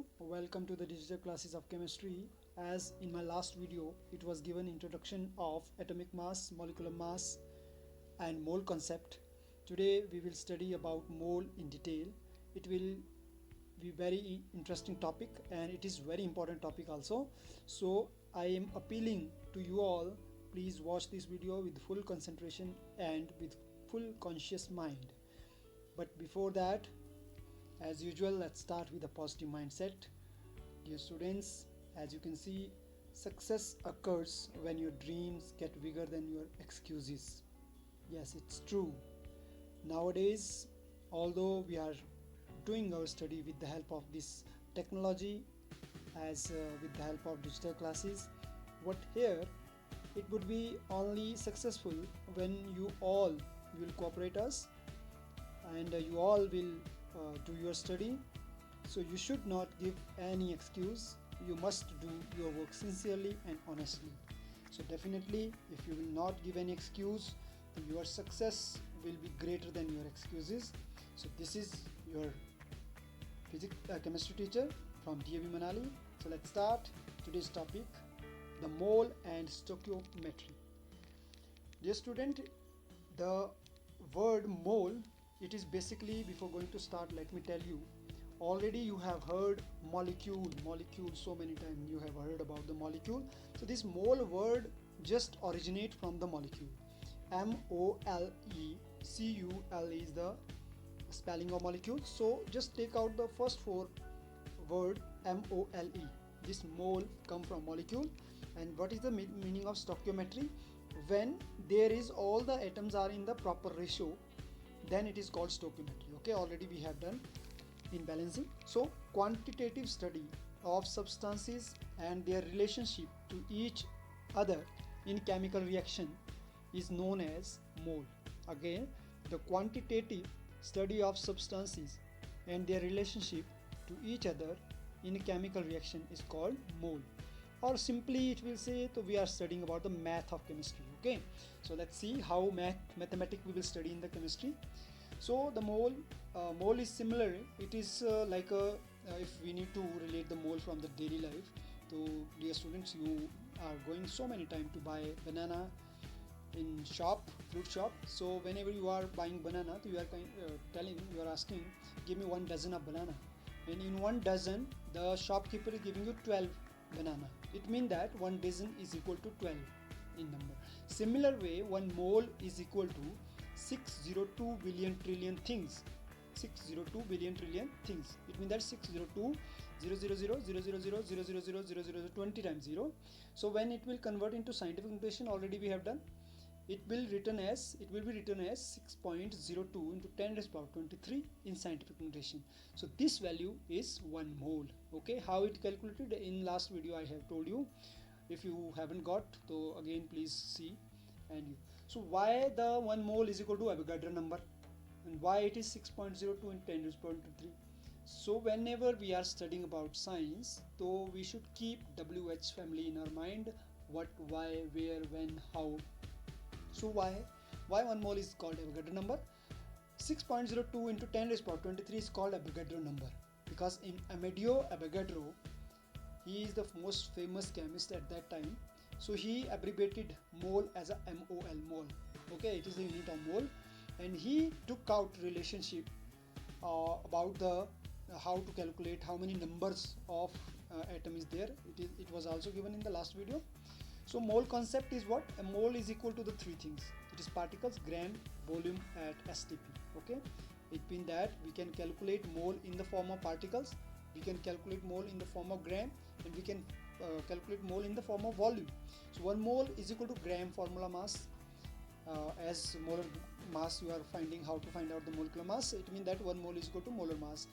you. Welcome to the digital classes of chemistry. As in my last video, it was given introduction of atomic mass, molecular mass and mole concept. Today we will study about mole in detail. It will be very interesting topic and it is very important topic also. So I am appealing to you all, please watch this video with full concentration and with full conscious mind. But before that, as usual, let's start with a positive mindset. Dear students, as you can see, success occurs when your dreams get bigger than your excuses. Yes, it's true. Nowadays, although we are doing our study with the help of this technology, with the help of digital classes, what here it would be only successful when you all will cooperate us and you all will do your study. So you should not give any excuse. You must do your work sincerely and honestly. So definitely, if you will not give any excuse, your success will be greater than your excuses. So this is your chemistry teacher from DAV Manali. So let's start today's topic, the mole and stoichiometry. Dear student, the word mole, it is basically, before going to start, let me tell you, already you have heard molecule so many times. You have heard about the molecule. So this mole word just originate from the molecule. MOLECULE is the spelling of molecule. So just take out the first four word MOLE. This mole come from molecule. And what is the meaning of stoichiometry? When there is all the atoms are in the proper ratio, then it is called stoichiometry. Okay, already we have done in balancing. So quantitative study of substances and their relationship to each other in chemical reaction is known as mole. Again, the quantitative study of substances and their relationship to each other in a chemical reaction is called mole. Or simply it will say, so we are studying about the math of chemistry. Okay, so let's see how mathematics we will study in the chemistry. So the mole is similar. It is like a if we need to relate the mole from the daily life. So dear students, you are going so many times to buy banana in fruit shop. So whenever you are buying banana, you are asking, give me 1 dozen of banana. And in 1 dozen, the shopkeeper is giving you 12 banana. It means that 1 dozen is equal to 12 in number. Similar way, 1 mole is equal to 602 billion trillion things. 602 billion trillion things. It means that 602 20 times 0. So when it will convert into scientific notation, already we have done. It will be written as 6.02 into 10 raised power 23 in scientific notation. So this value is 1 mole. Okay, how it calculated in last video I have told you. If you haven't got, so again please see. So why the 1 mole is equal to Avogadro number, and why it is 6.02 in 10 raised power 23. So whenever we are studying about science, so we should keep WH family in our mind. What, why, where, when, how. So why 1 mole is called Avogadro number? 6.02 into 10 raised power 23 is called Avogadro number because in Amedeo Avogadro, he is the most famous chemist at that time. So he abbreviated mole as a MOL, mole. Okay, it is the unit of mole, and he took out relationship about the how to calculate how many numbers of atom is there. It was also given in the last video. So mole concept is what? A mole is equal to the three things. It is particles, gram, volume at STP. Okay, it means that we can calculate mole in the form of particles, we can calculate mole in the form of gram, and we can calculate mole in the form of volume. So 1 mole is equal to gram formula mass. As molar mass you are finding how to find out the molecular mass, it means that 1 mole is equal to molar mass.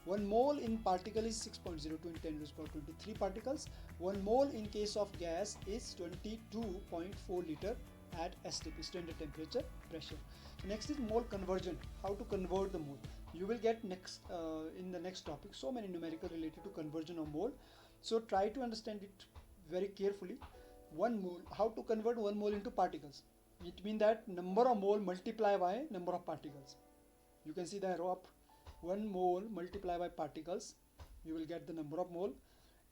1 mole in particle is 6.02 in 10 raised power 23 particles. 1 mole in case of gas is 22.4 liter at STP, standard temperature pressure. Next is mole conversion. How to convert the mole? You will get next in the next topic so many numerical related to conversion of mole. So try to understand it very carefully. 1 mole, how to convert 1 mole into particles? It means that number of mole multiply by number of particles. You can see the arrow up. 1 mole multiplied by particles you will get the number of mole.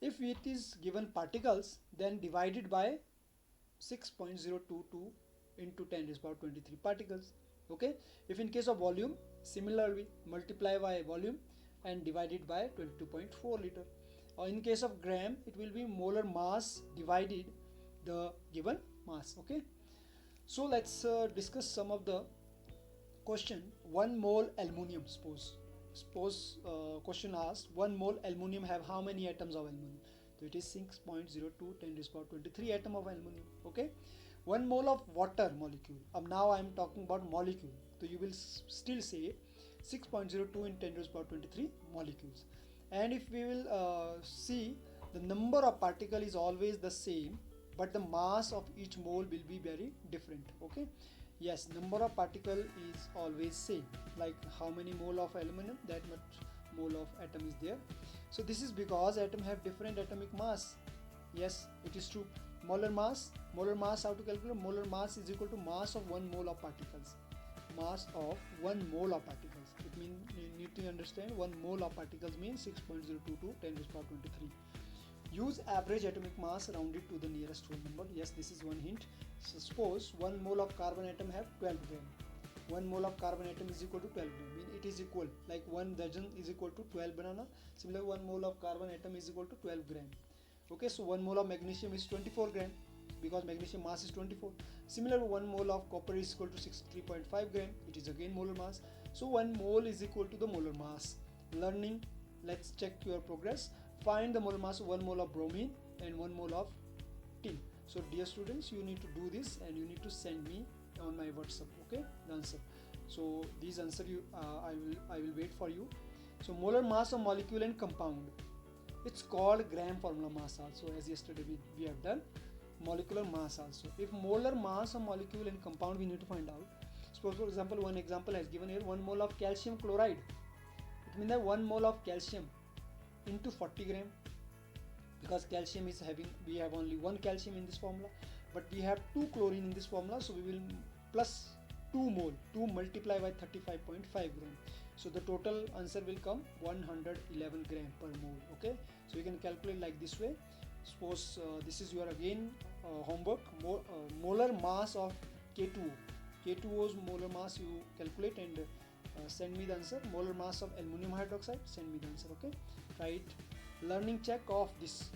If it is given particles, then divided by 6.022 into 10 raised power 23 particles. Okay, if in case of volume, similarly multiply by volume and divided by 22.4 liter. Or in case of gram, it will be molar mass divided the given mass. Okay, so let's discuss some of the question. 1 mole aluminum, suppose question asked 1 mole aluminum have how many atoms of aluminum? So it is 6.02 10 raised power 23 atom of aluminum. Okay, 1 mole of water molecule. Now I am talking about molecule, so you will still say 6.02 in 10 raised power 23 molecules. And if we will see, the number of particle is always the same, but the mass of each mole will be very different. Okay, yes, number of particle is always same, like how many mole of aluminum, that much mole of atom is there. So this is because atom have different atomic mass. Yes, it is true. Molar mass, how to calculate? Molar mass is equal to mass of 1 mole of particles. Mass of 1 mole of particles. It means you need to understand 1 mole of particles means 6.022 10 raised power 23. Use average atomic mass rounded to the nearest whole number. Yes, this is one hint. So suppose 1 mole of carbon atom have 12 gram. 1 mole of carbon atom is equal to 12 gram. Mean it is equal, like 1 dozen is equal to 12 banana. Similarly, 1 mole of carbon atom is equal to 12 gram. Okay, so 1 mole of magnesium is 24 gram because magnesium mass is 24. Similarly, 1 mole of copper is equal to 63.5 gram. It is again molar mass. So 1 mole is equal to the molar mass. Learning, let's check your progress. Find the molar mass of 1 mole of bromine and 1 mole of tin. So dear students, you need to do this and you need to send me on my WhatsApp, okay, the answer. So these answer I will wait for you. So molar mass of molecule and compound, it's called gram formula mass also, as yesterday we have done molecular mass also. If molar mass of molecule and compound we need to find out. Suppose for example, one example has given here, 1 mole of calcium chloride. It means that 1 mole of calcium into 40 gram, because calcium is having, we have only 1 calcium in this formula, but we have 2 chlorine in this formula, so we will plus 2 mole, 2 multiply by 35.5 gram. So the total answer will come 111 gram per mole. Okay, so you can calculate like this way. Suppose this is your again homework. Molar mass of K2O. K2O's molar mass you calculate and send me the answer. Molar mass of aluminum hydroxide, send me the answer. Okay, right. Learning check of this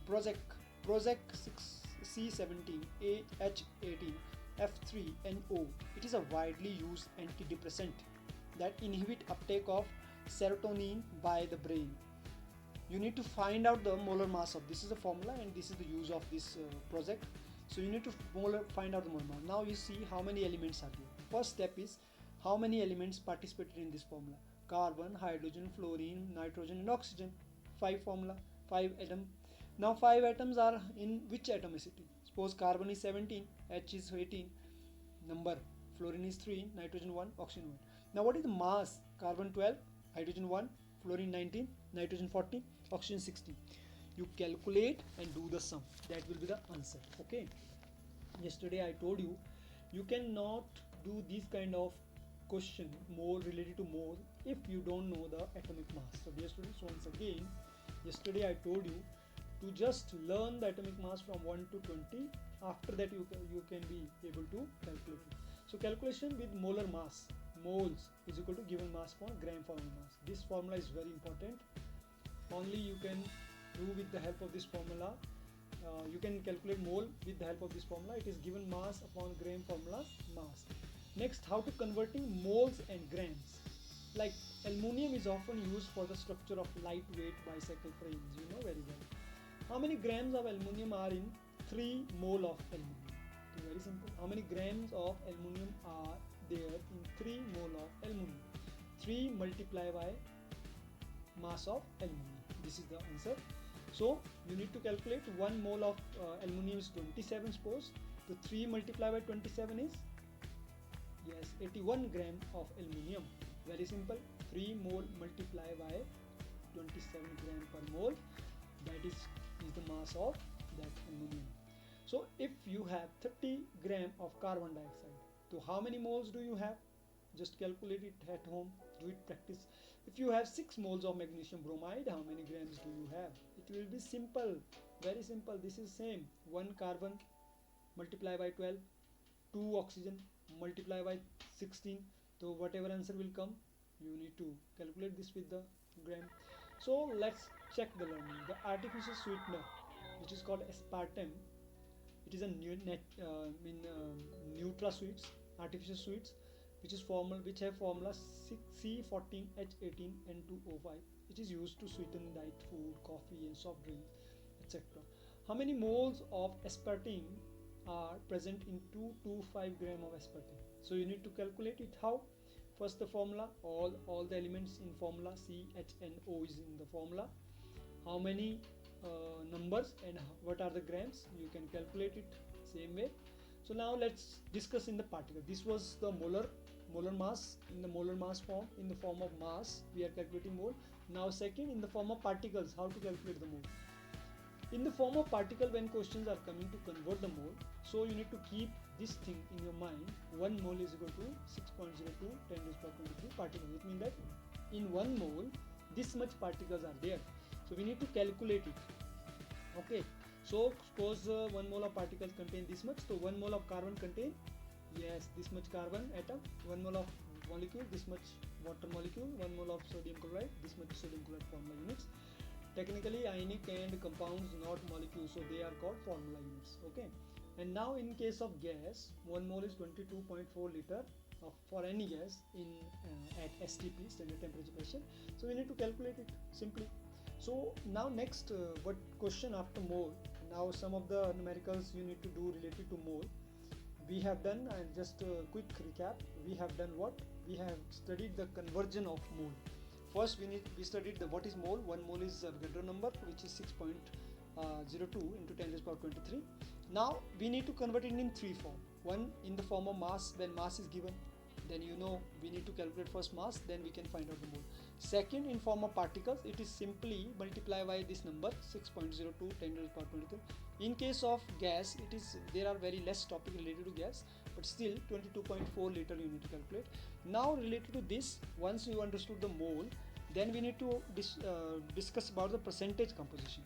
project C17 AH18 F3NO. It is a widely used antidepressant that inhibit uptake of serotonin by the brain. You need to find out the molar mass of, this is the formula and this is the use of this project. So you need to find out the molar mass. Now you see how many elements are there. First step is how many elements participated in this formula. Carbon, hydrogen, fluorine, nitrogen and oxygen. 5 formula, 5 atom. Now 5 atoms are in which atomicity? Suppose carbon is 17, H is 18, number, fluorine is 3, nitrogen 1, oxygen 1. Now what is the mass? Carbon 12, hydrogen 1, fluorine 19, nitrogen 14, oxygen 16. You calculate and do the sum. That will be the answer. Okay. Yesterday I told you, you cannot do this kind of question more related to mole if you don't know the atomic mass. So dear students, once again, yesterday I told you to just learn the atomic mass from 1 to 20. After that you can be able to calculate it. So calculation with molar mass, moles is equal to given mass for gram formula mass. This formula is very important. Only you can do with the help of this formula. You can calculate mole with the help of this formula. It is given mass upon gram formula mass. Next, how to converting moles and grams. Like aluminium is often used for the structure of lightweight bicycle frames. You know very well. How many grams of aluminium are in 3 mole of aluminium? So very simple. How many grams of aluminium are there in 3 mole of aluminium? 3 multiply by mass of aluminium. This is the answer. So you need to calculate 1 mole of aluminium is 27, suppose. So 3 multiply by 27 is, yes, 81 gram of aluminium. Very simple. 3 mole multiply by 27 gram per mole. That is the mass of that aluminium. So if you have 30 gram of carbon dioxide, so how many moles do you have? Just calculate it at home. do it practice. If you have 6 moles of magnesium bromide, how many grams do you have? It will be simple, very simple. This is same, 1 carbon multiply by 12, 2 oxygen multiply by 16. So whatever answer will come, you need to calculate this with the gram. So let's check the learning. The artificial sweetener, which is called aspartame, it is a neutral sweets, artificial sweets, which have formula C14H18N2O5, which is used to sweeten diet food, coffee, and soft drinks, etc. How many moles of aspartame are present in 2 to 5 gram of aspartame? So you need to calculate it. How? First, the formula, all the elements in formula, CHNO is in the formula. How many numbers and what are the grams? You can calculate it same way. So now let's discuss in the particle. This was the molar mass. In the molar mass form, in the form of mass, we are calculating mole. Now second, in the form of particles, how to calculate the mole. In the form of particle, when questions are coming to convert the mole, so you need to keep this thing in your mind. 1 mole is equal to 6.02 10 raised to 23 particles. It means that in 1 mole, this much particles are there. So we need to calculate it. Okay. So suppose 1 mole of particles contain this much. So 1 mole of carbon contain, yes, this much carbon atom. 1 mole of molecule, this much water molecule. 1 mole of sodium chloride, this much sodium chloride formula units. Technically ionic and compounds, not molecules, so they are called formula units. Okay. And now in case of gas, 1 mole is 22.4 liter for any gas in at STP, standard temperature pressure. So we need to calculate it simply. So now next, what question after mole? Now some of the numericals you need to do related to mole. We have done, and just a quick recap, we have done what? We have studied the conversion of mole. First we studied the what is mole. 1 mole is Avogadro number, which is 6.02 into 10 raised to power 23. Now we need to convert it in 3 form. One in the form of mass, when mass is given, then you know we need to calculate first mass, then we can find out the mole. Second, in form of particles, it is simply multiply by this number 6.02 10 raised to power 23. In case of gas, there are very less topic related to gas, but still 22.4 liter you need to calculate. Now related to this, once you understood the mole, then we need to discuss about the percentage composition.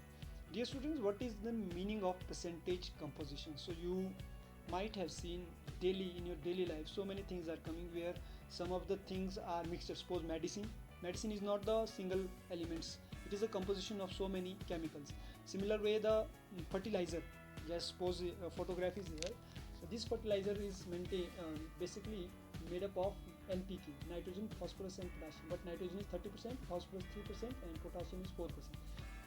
Dear students, what is the meaning of percentage composition? So you might have seen daily in your daily life, so many things are coming where some of the things are mixed. Suppose medicine is not the single elements, it is a composition of so many chemicals. Similar way, the fertilizer, just suppose photograph is here. So this fertilizer is basically made up of NPK, nitrogen, phosphorus and potassium, but nitrogen is 30%, phosphorus 3% and potassium is 4%.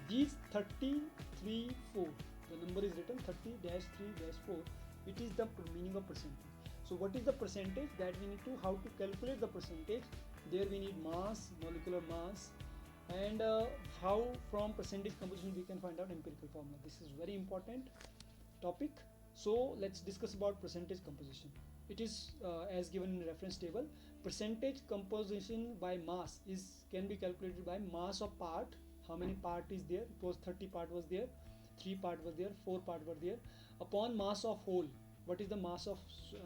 These 33, 4, the number is written 30-3-4, it is the meaning of percentage. So what is the percentage? That we need to, how to calculate the percentage. There we need mass, molecular mass, and how from percentage composition we can find out empirical formula. This is very important topic. So let's discuss about percentage composition. It is as given in reference table. Percentage composition by mass can be calculated by mass of part. How many part is there? It was 30 part was there, 3 part was there, 4 part were there, upon mass of whole. What is the mass of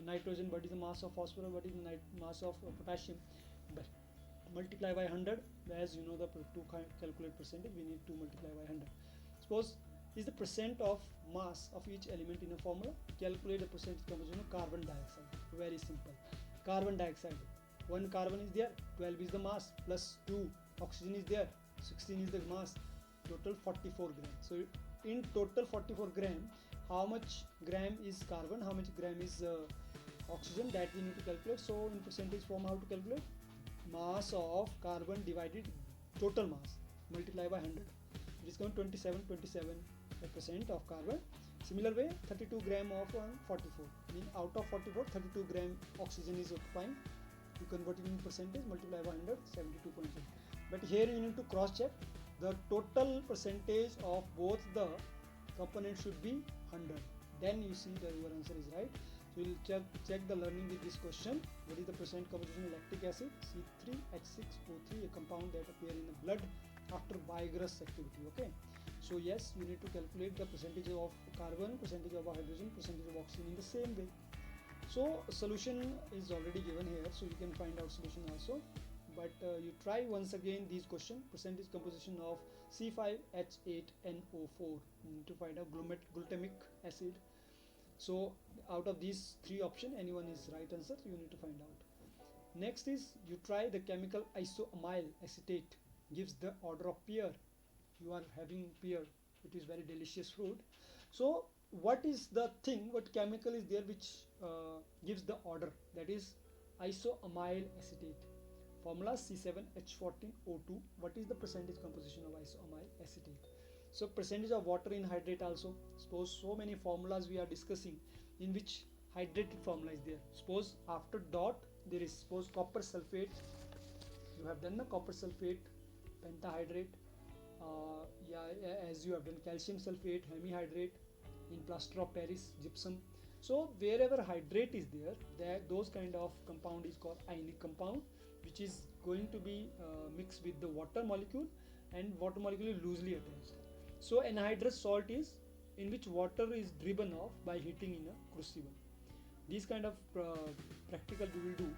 nitrogen? What is the mass of phosphorus? What is the mass of potassium? But multiply by 100. As you know, to calculate percentage, we need to multiply by 100. Suppose is the percent of mass of each element in a formula. Calculate the percentage composition of carbon dioxide. Very simple. Carbon dioxide, 1 carbon is there, 12 is the mass, plus 2 oxygen is there, 16 is the mass, total 44 grams. So in total 44 gram, how much gram is carbon, how much gram is oxygen, that we need to calculate. So in percentage form, how to calculate? Mass of carbon divided total mass, multiply by 100. It is going 27% of carbon. Similar way, 32 gram of 44. Mean out of 44, 32 gram oxygen is occupying. You convert it in percentage, multiply by 100, 72.8. But here you need to cross check. The total percentage of both the components should be 100. Then you see that your answer is right. So we will check the learning with this question. What is the percent composition of lactic acid? C3H6O3, a compound that appears in the blood after vigorous activity. Okay. So yes, you need to calculate the percentage of carbon, percentage of hydrogen, percentage of oxygen in the same way. So solution is already given here, so you can find out solution also. but you try once again these question. Percentage composition of C5H8NO4. You need to find out glutamic acid. So out of these three options, anyone is right answer. You need to find out. Next is you try the chemical isoamyl acetate, gives the order of pear. You are having pear, it is very delicious fruit. So what is the thing, what chemical is there which gives the order, that is isoamyl acetate. Formula C7H14O2. What is the percentage composition of isoamyl acetate? So percentage of water in hydrate also. Suppose so many formulas we are discussing in which hydrated formula is there. Suppose after dot there is, suppose copper sulfate. You have done the copper sulfate, pentahydrate. As you have done calcium sulfate, hemihydrate, in plaster of Paris, gypsum. So wherever hydrate is there, those kind of compound is called ionic compound, which is going to be mixed with the water molecule, and water molecule is loosely attached. So anhydrous salt is in which water is driven off by heating in a crucible. These kind of practical we will do.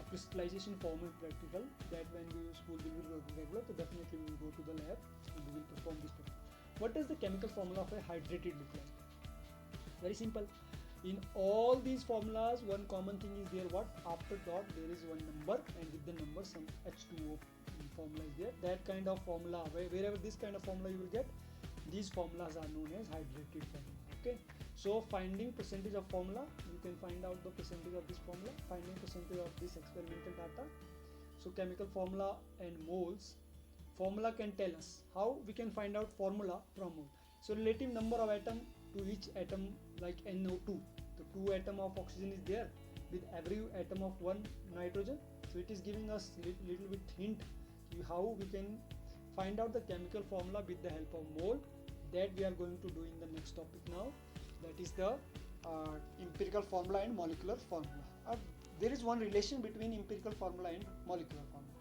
Crystallization formula practical, that when we school will be regular, so definitely we will go to the lab and we will perform this practical. What does the chemical formula of a hydrated look like? Very simple. In all these formulas, one common thing is there. What? After dot there is one number, and with the number some H2O formula is there. That kind of formula, wherever this kind of formula you will get, these formulas are known as hydrated formula. Okay. So finding percentage of formula, you can find out the percentage of this formula, finding percentage of this experimental data. So chemical formula and moles. Formula can tell us how we can find out formula from mole. So relative number of atom to each atom, like NO2. The 2 atom of oxygen is there with every atom of 1 nitrogen. So it is giving us little bit hint how we can find out the chemical formula with the help of mole. That we are going to do in the next topic now. That is the empirical formula and molecular formula. There is one relation between empirical formula and molecular formula.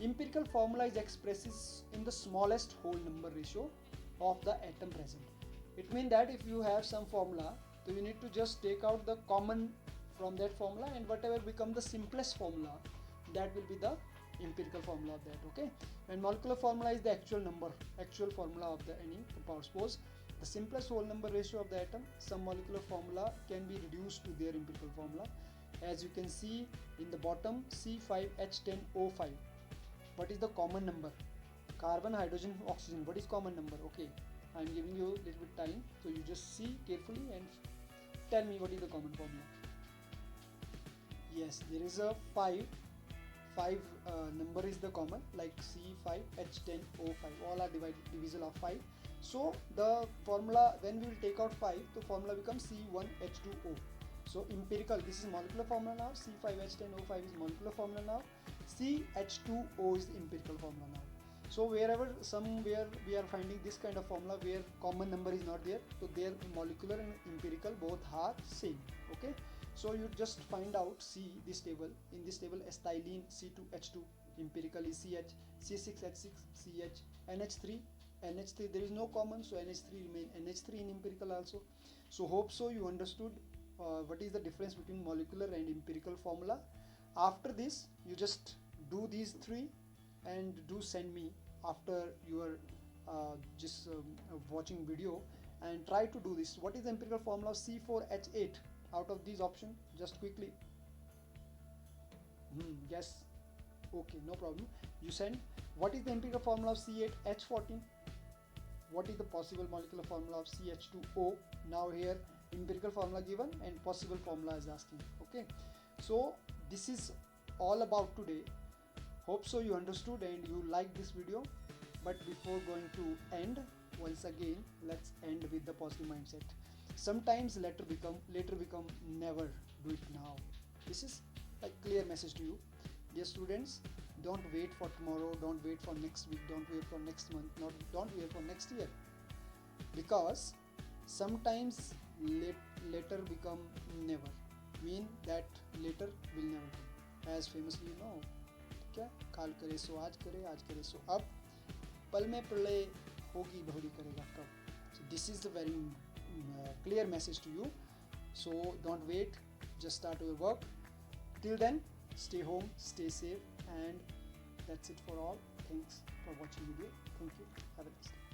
Empirical formula is expresses in the smallest whole number ratio of the atom present. It means that if you have some formula, so you need to just take out the common from that formula, and whatever become the simplest formula, that will be the empirical formula of that. Okay. And molecular formula is the actual number, actual formula of the any compound. Suppose the simplest whole number ratio of the atom, some molecular formula can be reduced to their empirical formula. As you can see in the bottom, C5H10O5. What is the common number? Carbon, hydrogen, oxygen. What is common number? Okay, I am giving you a little bit time, so you just see carefully and tell me what is the common formula. Yes, there is a 5 number is the common, like C5H10O5. All are divisible of 5. So the formula, when we will take out 5, the formula becomes C1H2O. So empirical, this is molecular formula now. C5H10O5 is molecular formula now. CH2O is the empirical formula now. So wherever somewhere we are finding this kind of formula where common number is not there, so their molecular and empirical both are same. Okay. So you just find out, see this table. In this table, acetylene C2H2, empirical is CH, C6H6 CH, NH3 NH3. There is no common, so NH3 remain NH3 in empirical also. So hope so you understood what is the difference between molecular and empirical formula. After this, you just do these 3 and do send me after you are just watching video, and try to do this. What is the empirical formula of C4H8 out of these options? Just quickly. Yes. Okay, no problem. You send. What is the empirical formula of C8H14? What is the possible molecular formula of CH2O? Now here empirical formula given and possible formula is asking. Okay, so this is all about today. Hope so you understood and you like this video. But before going to end, once again let's end with the positive mindset. Sometimes later become never. Do it now. This is a clear message to you, dear students. Don't wait for tomorrow, don't wait for next week, don't wait for next month, don't wait for next year, because sometimes later become never, mean that later will never come. As famously you know, क्या काल करे सो आज करे सो अब, पल में प्रलय होगी बहुरी करेगा कब. So this is the very clear message to you. So don't wait, just start your work. Till then, stay home, stay safe, And that's it for all. Thanks for watching video. Thank you. Have a nice day.